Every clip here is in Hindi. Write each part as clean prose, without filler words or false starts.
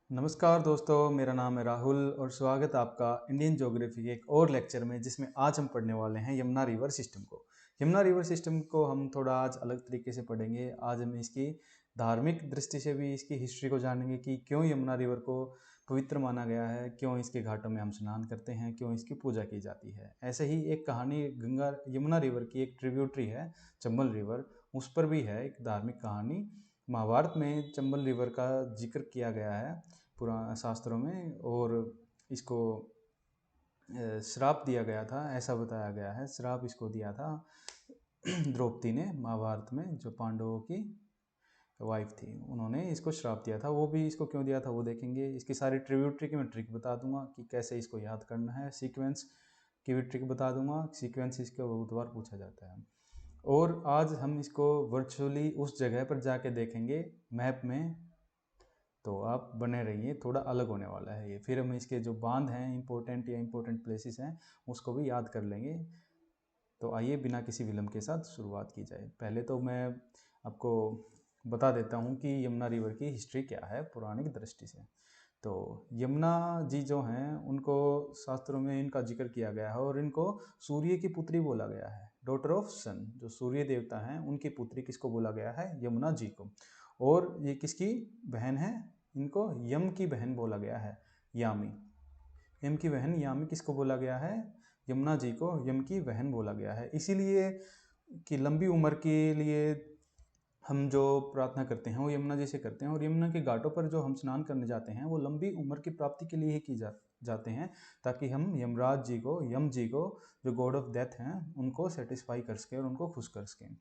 नमस्कार दोस्तों, मेरा नाम है राहुल और स्वागत है आपका इंडियन ज्योग्राफी के एक और लेक्चर में, जिसमें आज हम पढ़ने वाले हैं यमुना रिवर सिस्टम को। यमुना रिवर सिस्टम को हम थोड़ा आज अलग तरीके से पढ़ेंगे। आज हम इसकी धार्मिक दृष्टि से भी इसकी हिस्ट्री को जानेंगे कि क्यों यमुना रिवर को पवित्र माना गया है, क्यों इसके घाटों में हम स्नान करते हैं, क्यों इसकी पूजा की जाती है। ऐसे ही एक कहानी गंगा यमुना रिवर की एक ट्रिब्यूटरी है चंबल रिवर, उस पर भी है एक धार्मिक कहानी। महाभारत में चंबल रिवर का जिक्र किया गया है पुराण शास्त्रों में, और इसको श्राप दिया गया था, ऐसा बताया गया है। श्राप इसको दिया था द्रौपदी ने महाभारत में, जो पांडवों की वाइफ थी, उन्होंने इसको श्राप दिया था। वो भी इसको क्यों दिया था वो देखेंगे। इसकी सारी ट्रिब्यूटरी की मैं ट्रिक बता दूंगा कि कैसे इसको याद करना है। सीक्वेंस की भी ट्रिक बता दूंगा। सीक्वेंस इसका बहुत बार पूछा जाता है। और आज हम इसको वर्चुअली उस जगह पर जाके देखेंगे मैप में, तो आप बने रहिए, थोड़ा अलग होने वाला है ये। फिर हम इसके जो बांध हैं इंपॉर्टेंट या इंपॉर्टेंट प्लेसेस हैं उसको भी याद कर लेंगे। तो आइए बिना किसी विलंब के साथ शुरुआत की जाए। पहले तो मैं आपको बता देता हूँ कि यमुना रिवर की हिस्ट्री क्या है पौराणिक दृष्टि से। तो यमुना जी जो हैं उनको शास्त्रों में इनका जिक्र किया गया है और इनको सूर्य की पुत्री बोला गया है, डॉटर ऑफ सन। जो सूर्य देवता हैं उनकी पुत्री किसको बोला गया है? यमुना जी को। और ये किसकी बहन है? इनको यम की बहन बोला गया है, यामी। यम की बहन यामी किसको बोला गया है? यमुना जी को यम की बहन बोला गया है। इसीलिए कि लंबी उम्र के लिए हम जो प्रार्थना करते हैं वो यमुना जी से करते हैं, और यमुना के घाटों पर जो हम स्नान करने जाते हैं वो लंबी उम्र की प्राप्ति के लिए ही की जाते हैं, ताकि हम यमराज जी को, यम जी को, जो गॉड ऑफ डेथ हैं, उनको सेटिस्फाई कर सकें और उनको खुश कर सकें।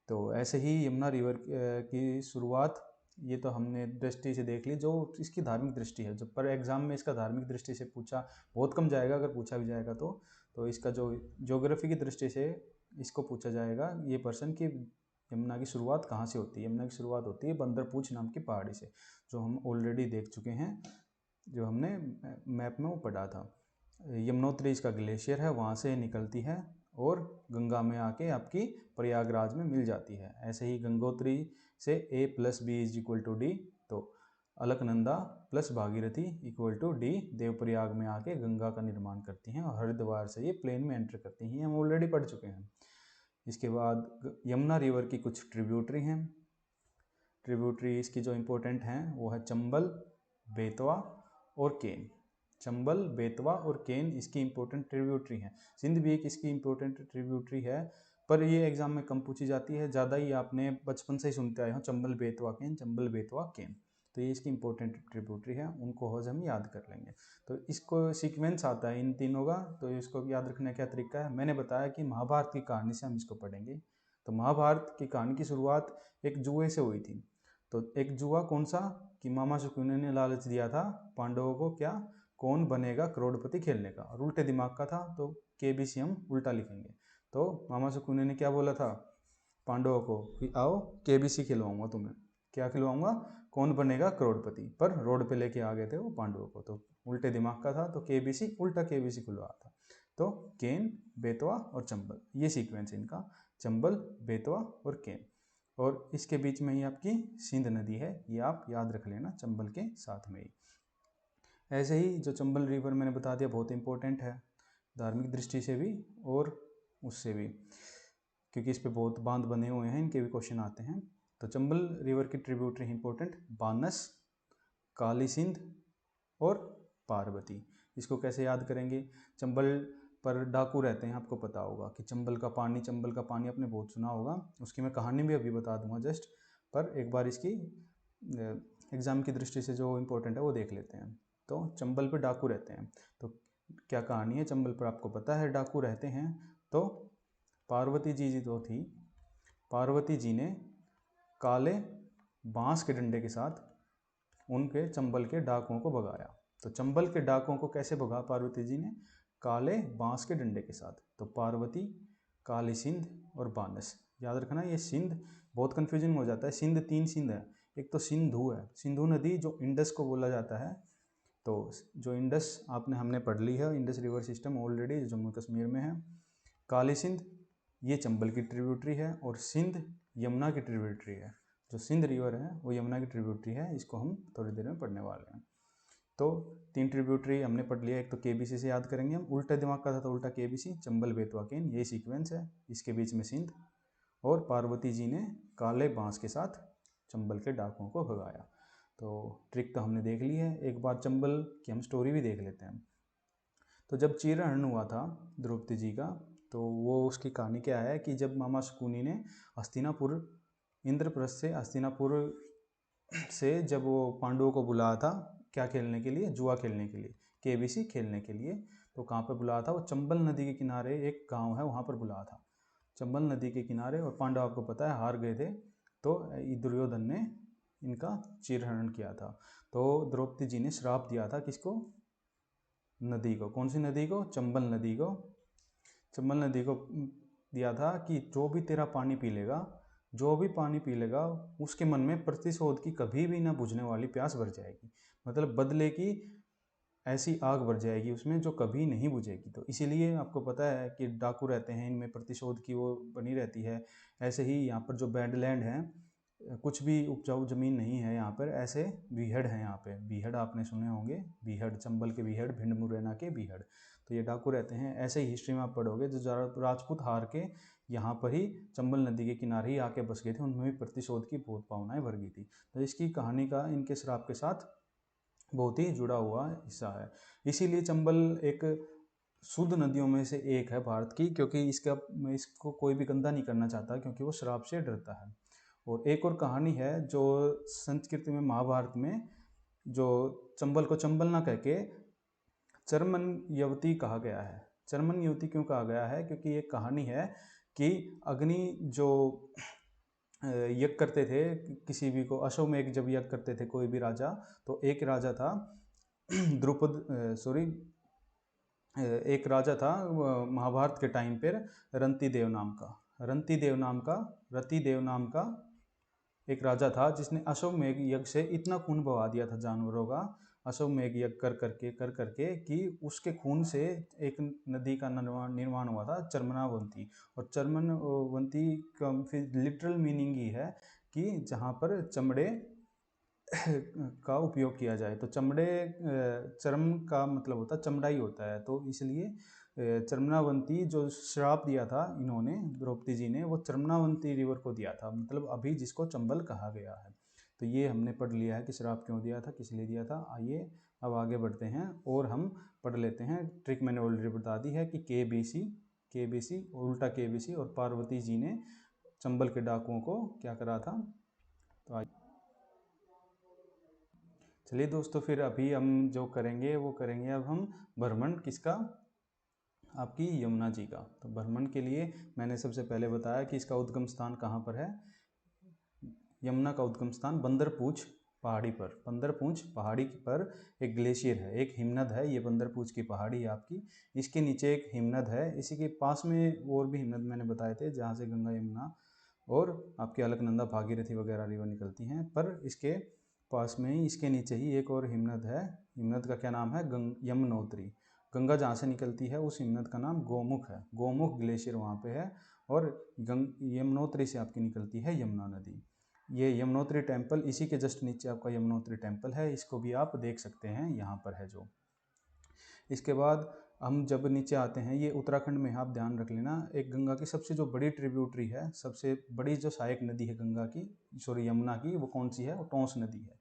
तो ऐसे ही यमुना रिवर की शुरुआत, ये तो हमने दृष्टि से देख ली जो इसकी धार्मिक दृष्टि है। जब पर एग्जाम में इसका धार्मिक दृष्टि से पूछा बहुत कम जाएगा, अगर पूछा भी जाएगा तो इसका जो ज्योग्राफी की दृष्टि से इसको पूछा जाएगा ये पर्सन कि यमुना की शुरुआत कहाँ से होती है। यमुना की शुरुआत होती है बंदरपूछ नाम की पहाड़ी से, जो हम ऑलरेडी देख चुके हैं, जो हमने मैप में वो पढ़ा था। यमुनोत्री इसका ग्लेशियर है, वहाँ से निकलती है और गंगा में आके आपकी प्रयागराज में मिल जाती है। ऐसे ही गंगोत्री से A+B=D, तो अलकनंदा प्लस भागीरथी =D देवप्रयाग में आके गंगा का निर्माण करती हैं, और हरिद्वार से ये प्लेन में एंटर करती हैं। हम ऑलरेडी पढ़ चुके हैं। इसके बाद यमुना रिवर की कुछ ट्रिब्यूटरी हैं। ट्रिब्यूटरी इसकी जो इम्पोर्टेंट हैं वो है चंबल, बेतवा और केन। चंबल, बेतवा और केन इसकी इम्पोर्टेंट ट्रिब्यूटरी हैं। सिंध भी एक इसकी इम्पोर्टेंट ट्रिब्यूटरी है, पर ये एग्जाम में कम पूछी जाती है। ज़्यादा ही आपने बचपन से ही सुनते आए हो चंबल बेतवा केन, चंबल बेतवा केन। तो ये इसकी इम्पोर्टेंट ट्रिब्यूटरी है, उनको रोज हम याद कर लेंगे। तो इसको सीक्वेंस आता है इन तीनों का, तो इसको याद रखने का तरीका है, मैंने बताया कि महाभारत की कहानी से हम इसको पढ़ेंगे। तो महाभारत की कहानी की शुरुआत एक जुए से हुई थी। तो एक जुआ कौन सा? कि मामा शकुनी ने लालच दिया था पांडवों को, क्या? कौन बनेगा करोड़पति खेलने का, और उल्टे दिमाग का था, तो KBC हम उल्टा लिखेंगे। तो मामा शकुनी ने क्या बोला था पांडवों को कि आओ KBC खिलवाऊंगा तुम्हें। क्या खिलवाऊंगा? कौन बनेगा करोड़पति। पर रोड पे लेके आ गए थे वो पांडवों को, तो उल्टे दिमाग का था, तो KBC उल्टा KBC खुलवा था। तो केन, बेतवा और चंबल, ये सीक्वेंस इनका, चंबल, बेतवा और केन। और इसके बीच में ही आपकी सिंध नदी है, ये आप याद रख लेना चंबल के साथ में ही। ऐसे ही जो चंबल रिवर मैंने बता दिया बहुत इंपॉर्टेंट है धार्मिक दृष्टि से भी और उससे भी, क्योंकि इस पे बहुत बांध बने हुए हैं, इनके भी क्वेश्चन आते हैं। तो चंबल रिवर की ट्रिब्यूटरी इंपॉर्टेंट, बानस, काली सिंध और पार्वती। इसको कैसे याद करेंगे? चंबल पर डाकू रहते हैं, आपको पता होगा कि चंबल का पानी आपने बहुत सुना होगा। उसकी मैं कहानी भी अभी बता दूंगा जस्ट, पर एक बार इसकी एग्जाम की दृष्टि से जो इम्पोर्टेंट है वो देख लेते हैं। तो चंबल पर डाकू रहते हैं, तो क्या कहानी है चंबल पर? आपको पता है डाकू रहते हैं। तो पार्वती जी जो थी, पार्वती जी ने काले बांस के डंडे के साथ उनके चंबल के डाकुओं को भगाया। तो चंबल के डाकुओं को कैसे भगा पार्वती जी ने? काले बांस के डंडे के साथ। तो पार्वती, काली सिंध और बानस, याद रखना। ये सिंध बहुत कन्फ्यूजिंग हो जाता है। सिंध 3 सिंध है, एक तो सिंधु है, सिंधु नदी जो इंडस को बोला जाता है। तो जो इंडस हमने पढ़ ली है, Indus river system already Jammu Kashmir में है। काली सिंध ये चंबल की ट्रिब्यूटरी है, और सिंध यमुना की ट्रिब्यूटरी है। जो सिंध रिवर है वो यमुना की ट्रिब्यूटरी है, इसको हम थोड़ी देर में पढ़ने वाले हैं। तो 3 ट्रिब्यूटरी हमने पढ़ लिया। एक तो केबीसी से याद करेंगे हम, उल्टा दिमाग का था तो उल्टा केबीसी, चंबल बेतवा केन, यही सीक्वेंस है, इसके बीच में सिंध, और पार्वती जी ने काले बांस के साथ चंबल के डाकुओं को भगाया। तो ट्रिक तो हमने देख ली है। एक बार चंबल की हम स्टोरी भी देख लेते हैं। तो जब चीरहरण हुआ था द्रौपदी जी का, तो वो उसकी कहानी क्या है कि जब मामा शकुनी ने हस्तिनापुर, इंद्रप्रस्थ से हस्तिनापुर से जब वो पांडवों को बुलाया था क्या खेलने के लिए, जुआ खेलने के लिए, केबीसी खेलने के लिए, तो कहाँ पर बुलाया था, वो चंबल नदी के किनारे एक गांव है वहाँ पर बुलाया था, चंबल नदी के किनारे। और पांडव आपको पता है हार गए थे, तो दुर्योधन ने इनका चीरहरण किया था। तो द्रौपदी जी ने श्राप दिया था किसको, नदी को। कौन सी नदी को, चंबल नदी को। चंबल नदी को दिया था कि जो भी तेरा पानी पी लेगा, जो भी पानी पी लेगा, उसके मन में प्रतिशोध की कभी भी ना बुझने वाली प्यास भर जाएगी, मतलब बदले की ऐसी आग भर जाएगी उसमें जो कभी नहीं बुझेगी। तो इसीलिए आपको पता है कि डाकू रहते हैं, इनमें प्रतिशोध की वो बनी रहती है। ऐसे ही यहाँ पर जो बैडलैंड है, कुछ भी उपजाऊ ज़मीन नहीं है यहाँ पर, ऐसे बीहड़ हैं यहाँ पे। बीहड़ आपने सुने होंगे, बीहड़, चंबल के बीहड़, भिंड मुरैना के बीहड़, तो ये डाकू रहते हैं। ऐसे ही हिस्ट्री में आप पढ़ोगे, जो राजपूत हार के यहाँ पर ही चंबल नदी के किनारे ही आके बस गए थे, उनमें भी प्रतिशोध की बहुत भावनाएं भर गई थी। तो इसकी कहानी का इनके श्राप के साथ बहुत ही जुड़ा हुआ हिस्सा है। इसीलिए चंबल एक शुद्ध नदियों में से एक है भारत की, क्योंकि इसको कोई भी गंदा नहीं करना चाहता, क्योंकि वो श्राप से डरता है। और एक और कहानी है जो संस्कृति में, महाभारत में, जो चंबल को चंबल ना कह के चरमन युवती कहा गया है। चरमन युवती क्यों कहा गया है, क्योंकि एक कहानी है कि अग्नि जो यज्ञ करते थे, किसी भी को अश्वमेध जब यज्ञ करते थे कोई भी राजा, तो एक राजा था द्रुपद, सॉरी, एक राजा था महाभारत के टाइम पर, रंतिदेव नाम का, रतिदेव नाम का एक राजा था, जिसने अश्वमेध यज्ञ से इतना खून बहा दिया था जानवरों का, अश्वमेध यज्ञ कर करके कि उसके खून से एक नदी का निर्माण हुआ था, चरमनावंती। और चरमनावंती का फिर लिटरल मीनिंग ही है कि जहाँ पर चमड़े का उपयोग किया जाए। तो चमड़े, चर्म का मतलब होता है चमड़ा ही होता है, तो इसलिए चरमनावंती जो श्राप दिया था इन्होंने, द्रौपदी जी ने, वो चरमनावंती रिवर को दिया था, मतलब अभी जिसको चंबल कहा गया है। तो ये हमने पढ़ लिया है कि श्राप क्यों दिया था, किस लिए दिया था। आइए अब आगे बढ़ते हैं और हम पढ़ लेते हैं। ट्रिक मैंने ऑलरेडी बता दी है कि केबीसी उल्टा केबीसी और पार्वती जी ने चंबल के डाकुओं को क्या करा था। तो चलिए दोस्तों, फिर अभी हम जो करेंगे वो करेंगे अब हम भ्रमण किसका, आपकी यमुना जी का। तो भ्रमण के लिए मैंने सबसे पहले बताया कि इसका उद्गम स्थान कहाँ पर है। यमुना का उद्गम स्थान बंदरपूछ पहाड़ी पर, बंदरपूछ पहाड़ी पर एक ग्लेशियर है, एक हिमनद है, ये बंदरपूछ की पहाड़ी है आपकी। इसके नीचे एक हिमनद है, इसी के पास में और भी हिमनद मैंने बताए थे, जहाँ से गंगा, यमुना और आपकी अलकनंदा, भागीरथी वगैरह रिवर निकलती हैं। पर इसके पास में ही, इसके नीचे ही एक और हिमनद है। हिमनद का क्या नाम है, यमुनोत्री। गंगा जहाँ से निकलती है उस हिमनद का नाम गोमुख है, गोमुख ग्लेशियर वहाँ पे है। और यमुनोत्री से आपकी निकलती है यमुना नदी। ये यमुनोत्री टेम्पल, इसी के जस्ट नीचे आपका यमुनोत्री टेम्पल है, इसको भी आप देख सकते हैं, यहाँ पर है जो। इसके बाद हम जब नीचे आते हैं, ये उत्तराखंड में, आप ध्यान रख लेना, एक गंगा की सबसे जो बड़ी ट्रिब्यूटरी है, सबसे बड़ी जो सहायक नदी है गंगा की, सॉरी यमुना की, वो कौन सी है, वो टोंस नदी है।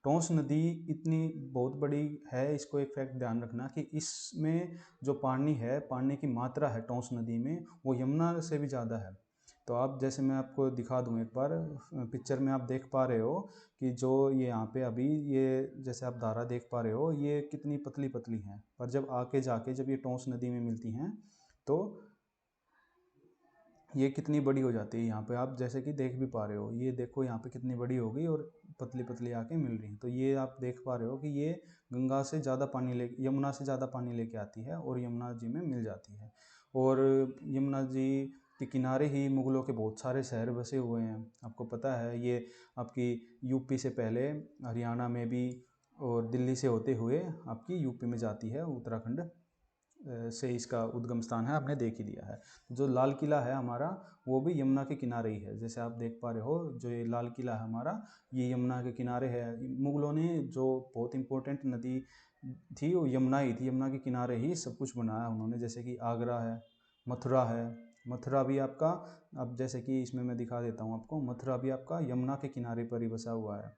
टोंस नदी इतनी बहुत बड़ी है, इसको एक फैक्ट ध्यान रखना कि इसमें जो पानी है, पानी की मात्रा है टोंस नदी में, वो यमुना से भी ज़्यादा है। तो आप, जैसे मैं आपको दिखा दूँ एक बार, पिक्चर में आप देख पा रहे हो कि जो ये यहाँ पे अभी ये जैसे आप धारा देख पा रहे हो, ये कितनी पतली पतली हैं, पर जब आके जाके जब ये टोंस नदी में मिलती हैं तो ये कितनी बड़ी हो जाती है। यहाँ पे आप जैसे कि देख भी पा रहे हो, ये देखो यहाँ पे कितनी बड़ी हो गई और पतली पतली आके मिल रही है। तो ये आप देख पा रहे हो कि ये गंगा से ज़्यादा पानी ले, यमुना से ज़्यादा पानी लेके आती है और यमुना जी में मिल जाती है। और यमुना जी के किनारे ही मुग़लों के बहुत सारे शहर बसे हुए हैं, आपको पता है। ये आपकी यूपी से पहले हरियाणा में भी, और दिल्ली से होते हुए आपकी यूपी में जाती है, उत्तराखंड से इसका उद्गम स्थान है, आपने देख ही लिया है। जो लाल किला है हमारा वो भी यमुना के किनारे ही है, जैसे आप देख पा रहे हो जो ये लाल किला है हमारा ये यमुना के किनारे है। मुगलों ने जो बहुत इंपॉर्टेंट नदी थी वो यमुना ही थी, यमुना के किनारे ही सब कुछ बनाया उन्होंने, जैसे कि आगरा है, मथुरा है। मथुरा भी आपका, अब जैसे कि इसमें मैं दिखा देता हूँ आपको, मथुरा भी आपका यमुना के किनारे पर ही बसा हुआ है।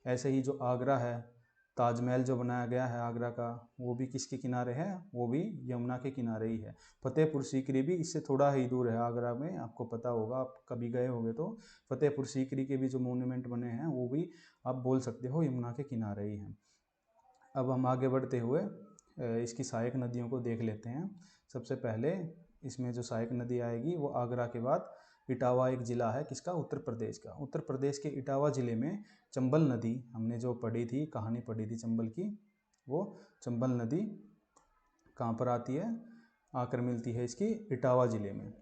ऐसे ही जो आगरा है, ताजमहल जो बनाया गया है आगरा का वो भी किसके किनारे है, वो भी यमुना के किनारे ही है। फतेहपुर सीकरी भी इससे थोड़ा ही दूर है आगरा में, आपको पता होगा, आप कभी गए होंगे तो। फतेहपुर सीकरी के भी जो मोन्यूमेंट बने हैं वो भी आप बोल सकते हो यमुना के किनारे ही हैं। अब हम आगे बढ़ते हुए इसकी सहायक नदियों को देख लेते हैं। सबसे पहले इसमें जो सहायक नदी आएगी वो आगरा के बाद इटावा एक ज़िला है किसका, उत्तर प्रदेश का। उत्तर प्रदेश के इटावा ज़िले में चंबल नदी, हमने जो पढ़ी थी, कहानी पढ़ी थी चंबल की, वो चंबल नदी कहाँ पर आती है, आकर मिलती है इसकी इटावा ज़िले में।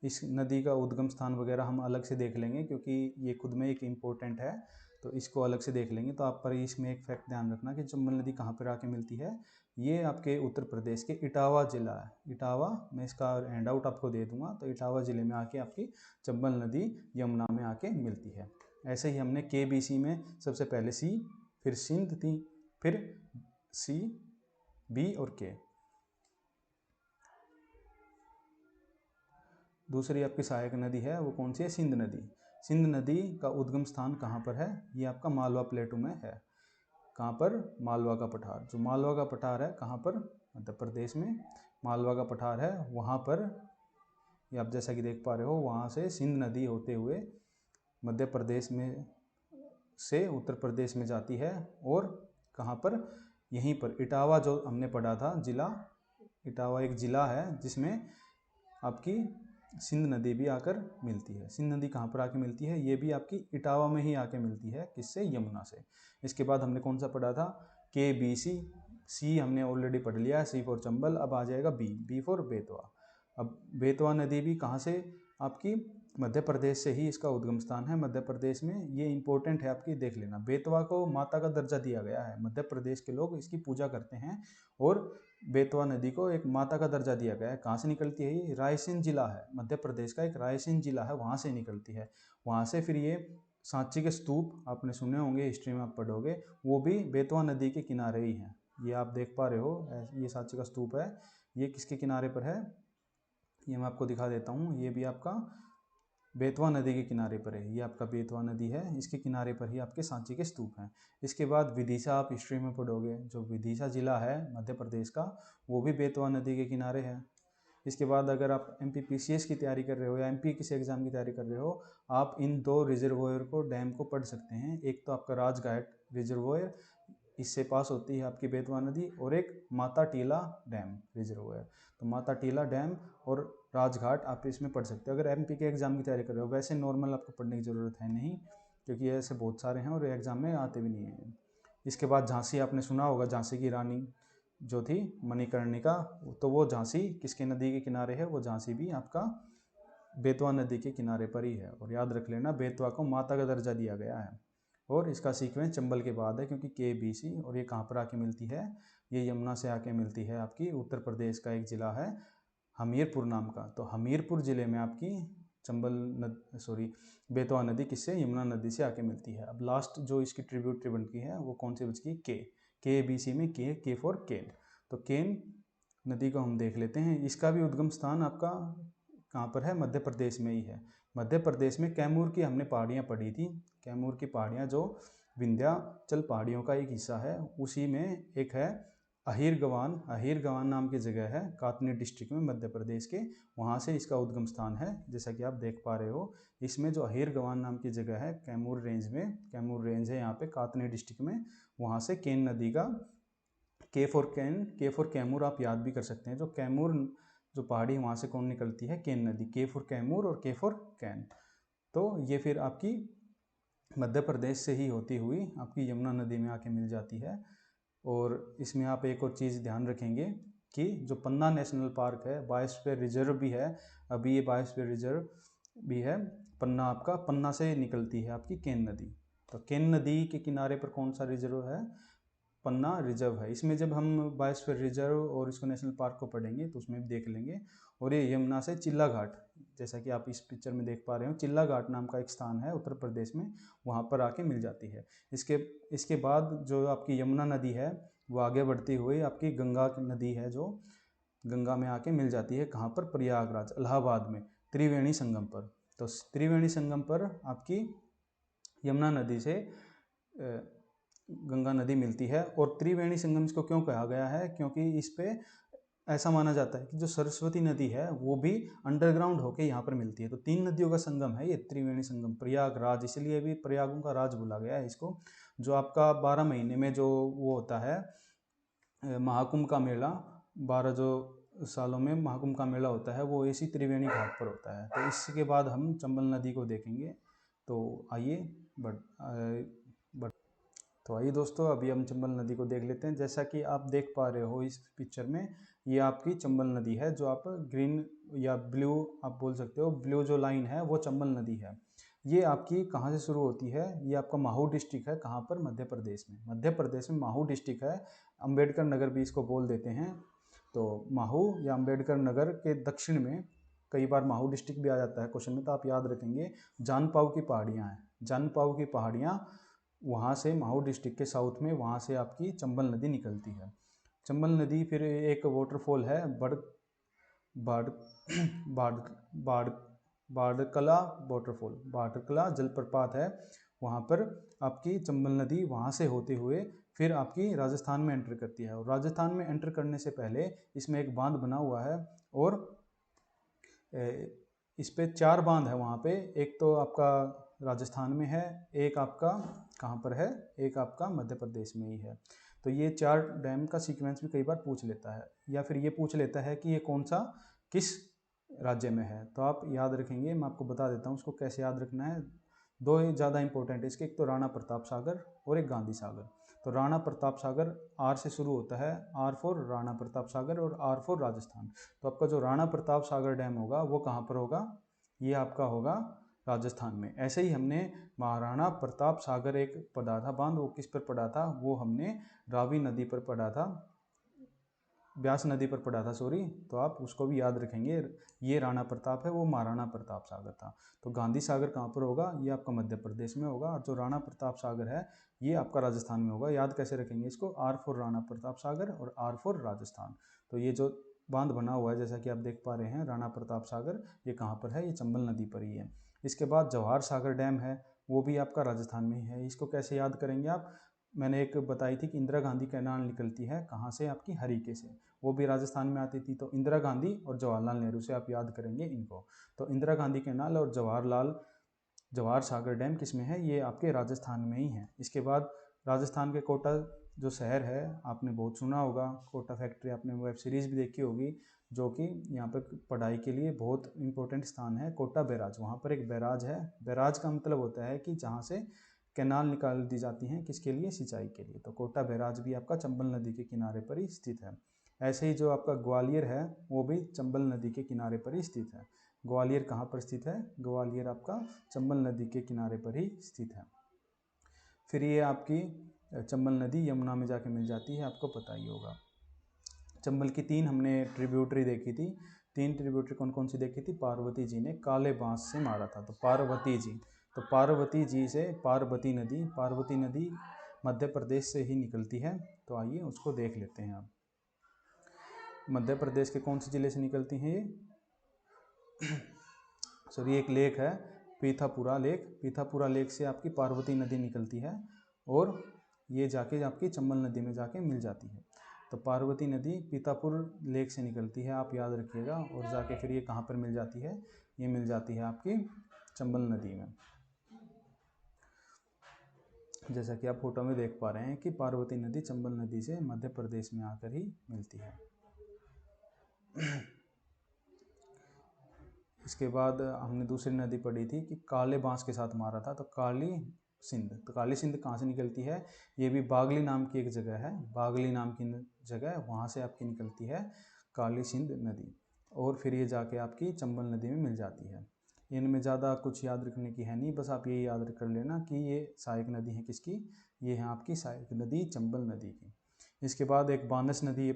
इस नदी का उद्गम स्थान वगैरह हम अलग से देख लेंगे क्योंकि ये खुद में एक इम्पोर्टेंट है, तो इसको अलग से देख लेंगे। तो आप पर इसमें एक फैक्ट ध्यान रखना कि चंबल नदी कहाँ पर आके मिलती है, ये आपके उत्तर प्रदेश के इटावा ज़िला है। इटावा, मैं इसका हैंड आउट आपको दे दूंगा, तो इटावा ज़िले में आके आपकी चंबल नदी यमुना में आके मिलती है। ऐसे ही हमने KBC में सबसे पहले सी, फिर सिंध थी, फिर सी, बी और के। दूसरी आपकी सहायक नदी है वो कौन सी है, सिंध नदी। सिंध नदी का उद्गम स्थान कहाँ पर है, ये आपका मालवा प्लेटू में है। कहाँ पर, मालवा का पठार। जो मालवा का पठार है कहाँ पर, मध्य प्रदेश में मालवा का पठार है, वहाँ पर ये आप जैसा कि देख पा रहे हो, वहाँ से सिंध नदी होते हुए मध्य प्रदेश में से उत्तर प्रदेश में जाती है। और कहाँ पर, यहीं पर इटावा जो हमने पढ़ा था ज़िला, इटावा एक ज़िला है जिसमें आपकी सिंध नदी भी आकर मिलती है। सिंध नदी कहाँ पर आके मिलती है, ये भी आपकी इटावा में ही आके मिलती है, किससे, यमुना से। इसके बाद हमने कौन सा पढ़ा था, KBC। सी हमने ऑलरेडी पढ़ लिया है, सी फॉर चंबल। अब आ जाएगा बी फॉर बेतवा। अब बेतवा नदी भी कहाँ से, आपकी मध्य प्रदेश से ही इसका उद्गम स्थान है, मध्य प्रदेश में। ये इंपॉर्टेंट है आपकी, देख लेना। बेतवा को माता का दर्जा दिया गया है, मध्य प्रदेश के लोग इसकी पूजा करते हैं, और बेतवा नदी को एक माता का दर्जा दिया गया है। कहाँ से निकलती है ये, रायसेन जिला है, मध्य प्रदेश का एक रायसेन जिला है, वहाँ से निकलती है। वहाँ से फिर ये सांची के स्तूप आपने सुने होंगे, हिस्ट्री में आप पढ़ोगे, वो भी बेतवा नदी के किनारे ही हैं। ये आप देख पा रहे हो, ये सांची का स्तूप है, ये किसके किनारे पर है, ये मैं आपको दिखा देता हूँ। ये भी आपका बेतवा नदी के किनारे पर है, ये आपका बेतवा नदी है, इसके किनारे पर ही आपके सांची के स्तूप हैं। इसके बाद विदिशा आप हिस्ट्री में पढ़ोगे, जो विदिशा जिला है मध्य प्रदेश का, वो भी बेतवा नदी के किनारे है। इसके बाद अगर आप MPPCS की तैयारी कर रहे हो या MP किसी एग्जाम की तैयारी कर रहे हो, आप इन दो रिजर्वोयर को, डैम को पढ़ सकते हैं। एक तो आपका राजघाट रिजर्वोयर, इससे पास होती है आपकी बेतवा नदी, और एक माता टीला डैम रिजर्वोयर। तो माता टीला डैम और राजघाट आप इसमें पढ़ सकते हो अगर MP के एग्ज़ाम की तैयारी कर रहे हो। वैसे नॉर्मल आपको पढ़ने की ज़रूरत है नहीं, क्योंकि ऐसे बहुत सारे हैं और एग्ज़ाम में आते भी नहीं हैं। इसके बाद झांसी आपने सुना होगा, झांसी की रानी जो थी मणिकर्णिका, तो वो झांसी किसके नदी के किनारे है, वो झांसी भी आपका बेतवा नदी के किनारे पर ही है। और याद रख लेना, बेतवा को माता का दर्जा दिया गया है, और इसका सीक्वेंस चंबल के बाद है, क्योंकि KBC। और ये कहाँ पर आके मिलती है, ये यमुना से आके मिलती है, आपकी उत्तर प्रदेश का एक ज़िला है हमीरपुर नाम का। तो हमीरपुर ज़िले में आपकी बेतवा नदी किससे, यमुना नदी से आके मिलती है। अब लास्ट जो इसकी ट्रिब्यूटरी बनती है वो कौन सी बचती है, KBC में के फॉर केन। तो केन नदी को हम देख लेते हैं। इसका भी उद्गम स्थान आपका कहाँ पर है, मध्य प्रदेश में ही है। मध्य प्रदेश में कैमूर की हमने पहाड़ियाँ पढ़ी थी, कैमूर की पहाड़ियाँ जो विंध्याचल पहाड़ियों का एक हिस्सा है, उसी में एक है अहीर गवान नाम की जगह है, कातनी डिस्ट्रिक्ट में मध्य प्रदेश के, वहाँ से इसका उद्गम स्थान है। जैसा कि आप देख पा रहे हो, इसमें जो अहीर गवान नाम की जगह है कैमूर रेंज में, कैमूर रेंज है यहाँ पे कातनी डिस्ट्रिक्ट में, वहाँ से केन नदी का, के फॉर कैमूर आप याद भी कर सकते हैं। जो कैमूर जो पहाड़ी वहाँ से कौन निकलती है, केन नदी, के फॉर कैमूर और के फॉर कैन। तो ये फिर आपकी मध्य प्रदेश से ही होती हुई आपकी यमुना नदी में आके मिल जाती है। और इसमें आप एक और चीज़ ध्यान रखेंगे कि जो पन्ना नेशनल पार्क है, बायोस्फीयर रिजर्व भी है, अभी ये बायोस्फीयर रिजर्व भी है। पन्ना आपका, पन्ना से निकलती है आपकी केन नदी। तो केन नदी के किनारे पर कौन सा रिजर्व है, पन्ना रिजर्व है। इसमें जब हम बायोस्फीयर रिजर्व और इसको नेशनल पार्क को पढ़ेंगे तो उसमें भी देख लेंगे। और ये यमुना से चिल्ला घाट, जैसा कि आप इस पिक्चर में देख पा रहे हो, चिल्ला घाट नाम का एक स्थान है उत्तर प्रदेश में, वहाँ पर आके मिल जाती है। इसके बाद जो आपकी यमुना नदी है वो आगे बढ़ती हुई आपकी गंगा नदी है, जो गंगा में आके मिल जाती है। कहाँ पर? प्रयागराज, इलाहाबाद में, त्रिवेणी संगम पर। तो त्रिवेणी संगम पर आपकी यमुना नदी से गंगा नदी मिलती है। और त्रिवेणी संगम इसको क्यों कहा गया है? क्योंकि इस पे ऐसा माना जाता है कि जो सरस्वती नदी है वो भी अंडरग्राउंड होके यहाँ पर मिलती है। तो 3 नदियों का संगम है ये त्रिवेणी संगम। प्रयागराज इसलिए भी प्रयागों का राज बोला गया है इसको। जो आपका 12 महीने में जो वो होता है महाकुंभ का मेला, 12 जो सालों में महाकुंभ का मेला होता है वो इसी त्रिवेणी घाट पर होता है। तो इसके बाद हम चंबल नदी को देखेंगे। तो आइए तो आइए दोस्तों, अभी हम चंबल नदी को देख लेते हैं। जैसा कि आप देख पा रहे हो इस पिक्चर में, ये आपकी चंबल नदी है, जो आप ग्रीन या ब्लू आप बोल सकते हो, ब्लू जो लाइन है वो चंबल नदी है। ये आपकी कहाँ से शुरू होती है? ये आपका माहू डिस्ट्रिक्ट है। कहाँ पर? मध्य प्रदेश में। मध्य प्रदेश में माहू डिस्ट्रिक्ट है, अम्बेडकर नगर भी इसको बोल देते हैं। तो माहू या अम्बेडकर नगर के दक्षिण में, कई बार माहू डिस्ट्रिक्ट भी आ जाता है क्वेश्चन में, तो आप याद रखेंगे जानपाव की पहाड़ियाँ हैं। जानपाव की पहाड़ियाँ, वहाँ से माहू डिस्ट्रिक्ट के साउथ में, वहाँ से आपकी चंबल नदी निकलती है। चंबल नदी फिर एक वाटरफॉल है बाड़ बाड़ बाड़ बाड़कला वाटरफॉल, बाड़कला जलप्रपात है। वहाँ पर आपकी चंबल नदी वहाँ से होते हुए फिर आपकी राजस्थान में एंटर करती है। और राजस्थान में एंटर करने से पहले इसमें एक बांध बना हुआ है। और इस पे 4 बांध है वहाँ पे। एक तो आपका राजस्थान में है, एक आपका कहाँ पर है, एक आपका मध्य प्रदेश में ही है। तो ये 4 डैम का सीक्वेंस भी कई बार पूछ लेता है, या फिर ये पूछ लेता है कि ये कौन सा किस राज्य में है। तो आप याद रखेंगे, मैं आपको बता देता हूँ उसको कैसे याद रखना है। 2 ही ज़्यादा इंपॉर्टेंट है इसके, एक तो राणा प्रताप सागर और एक गांधी सागर। तो राणा प्रताप सागर आर से शुरू होता है, आर फॉर राणा प्रताप सागर और आर फॉर राजस्थान। तो आपका जो राणा प्रताप सागर डैम होगा वो कहाँ पर होगा? ये आपका होगा राजस्थान में। ऐसे ही हमने महाराणा प्रताप सागर एक पढ़ा था बांध, वो किस पर पढ़ा था? वो हमने रावी नदी पर पढ़ा था, ब्यास नदी पर पढ़ा था, सॉरी। तो आप उसको भी याद रखेंगे। ये राणा प्रताप है, वो महाराणा प्रताप सागर था। तो गांधी सागर कहाँ पर होगा? ये आपका मध्य प्रदेश में होगा। और जो राणा प्रताप सागर है ये आपका राजस्थान में होगा। याद कैसे रखेंगे इसको? आर फॉर राणा प्रताप सागर और आर फॉर राजस्थान। तो ये जो बांध बना हुआ है, जैसा कि आप देख पा रहे हैं, राणा प्रताप सागर, ये कहाँ पर है? ये चंबल नदी पर ही है। इसके बाद जवाहर सागर डैम है, वो भी आपका राजस्थान में ही है। इसको कैसे याद करेंगे आप? मैंने एक बताई थी कि इंदिरा गांधी कैनाल निकलती है कहाँ से? आपकी हरीके से, वो भी राजस्थान में आती थी। तो इंदिरा गांधी और जवाहरलाल नेहरू से आप याद करेंगे इनको। तो इंदिरा गांधी कैनाल और जवाहर सागर डैम किस में है? ये आपके राजस्थान में ही है। इसके बाद राजस्थान के कोटा जो शहर है, आपने बहुत सुना होगा, कोटा फैक्ट्री, आपने वेब सीरीज़ भी देखी होगी, जो कि यहाँ पर पढ़ाई के लिए बहुत इंपॉर्टेंट स्थान है। कोटा बैराज, वहाँ पर एक बैराज है। बैराज का मतलब होता है कि जहाँ से कैनाल निकाल दी जाती हैं, किसके लिए? सिंचाई के लिए। तो कोटा बैराज भी आपका चंबल नदी के किनारे पर ही स्थित है। ऐसे ही जो आपका ग्वालियर है वो भी चंबल नदी के किनारे पर ही स्थित है। ग्वालियर कहाँ पर स्थित है? ग्वालियर आपका चंबल नदी के किनारे पर ही स्थित है। फिर ये आपकी चंबल नदी यमुना में जाके मिल जाती है, आपको पता ही होगा। चंबल की 3 हमने ट्रिब्यूटरी देखी थी। 3 ट्रिब्यूटरी कौन कौन सी देखी थी? पार्वती जी ने काले बांस से मारा था, तो पार्वती जी। तो पार्वती जी से पार्वती नदी मध्य प्रदेश से ही निकलती है। तो आइए उसको देख लेते हैं। आप मध्य प्रदेश के कौन से ज़िले से निकलती हैं ये? सॉरी, एक लेक है पीथापुरा लेक। पीथापुरा लेक से आपकी पार्वती नदी निकलती है और ये जाके आपकी चंबल नदी में जाके मिल जाती है। तो पार्वती नदी पीथापुर लेक से निकलती है, आप याद रखिएगा। और जाके फिर ये कहाँ पर मिल जाती है? ये मिल जाती है आपकी चंबल नदी में। जैसा कि आप फोटो में देख पा रहे हैं कि पार्वती नदी चंबल नदी से मध्य प्रदेश में आकर ही मिलती है। इसके बाद हमने दूसरी नदी पढ़ी थी कि काले बांस के साथ मारा था, तो काली सिंध। तो काली सिंध कहाँ से निकलती है? ये भी बागली नाम की एक जगह है, बागली नाम की जगह, वहाँ से आपकी निकलती है काली सिंध नदी। और फिर ये जाके आपकी चंबल नदी में मिल जाती है। इनमें ज़्यादा कुछ याद रखने की है नहीं, बस आप ये याद कर लेना कि ये सहायक नदी है किसकी? ये है आपकी सहायक नदी चंबल नदी की। इसके बाद एक बानस नदी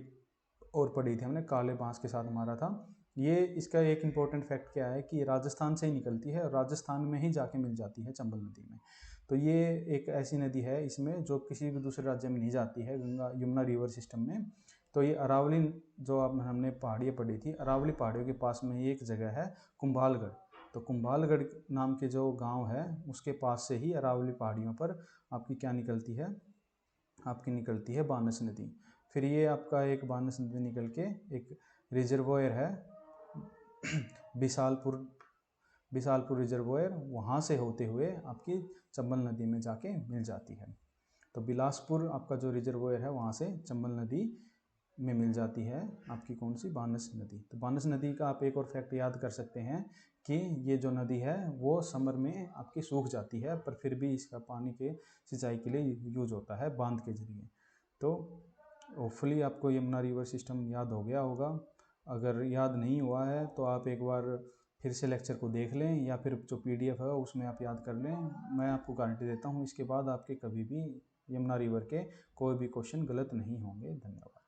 और पढ़ी थी हमने, काले बांस के साथ मारा था। ये इसका एक इम्पोर्टेंट फैक्ट क्या है कि राजस्थान से ही निकलती है और राजस्थान में ही जाके मिल जाती है चंबल नदी में। तो ये एक ऐसी नदी है इसमें जो किसी भी दूसरे राज्य में नहीं जाती है गंगा यमुना रिवर सिस्टम में। तो ये अरावली, जो अब हमने पहाड़ियाँ पढ़ी थी, अरावली पहाड़ियों के पास में ही एक जगह है कुंभालगढ़। तो कुंभालगढ़ नाम के जो गांव है उसके पास से ही अरावली पहाड़ियों पर आपकी क्या निकलती है, आपकी निकलती है बानस नदी। फिर ये आपका एक बानस नदी निकल के एक रिजर्वोयर है बिसालपुर रिजर्वोयर, वहाँ से होते हुए आपकी चंबल नदी में जाके मिल जाती है। तो बिलासपुर आपका जो रिजर्वोयर है वहाँ से चंबल नदी में मिल जाती है आपकी कौन सी, बानस नदी। तो बानस नदी का आप एक और फैक्ट याद कर सकते हैं कि ये जो नदी है वो समर में आपकी सूख जाती है, पर फिर भी इसका पानी के सिंचाई के लिए यूज होता है बांध के जरिए। तो होपफुली आपको यमुना रिवर सिस्टम याद हो गया होगा। अगर याद नहीं हुआ है तो आप एक बार फिर से लेक्चर को देख लें या फिर जो PDF है उसमें आप याद कर लें। मैं आपको गारंटी देता हूँ इसके बाद आपके कभी भी यमुना रिवर के कोई भी क्वेश्चन गलत नहीं होंगे। धन्यवाद।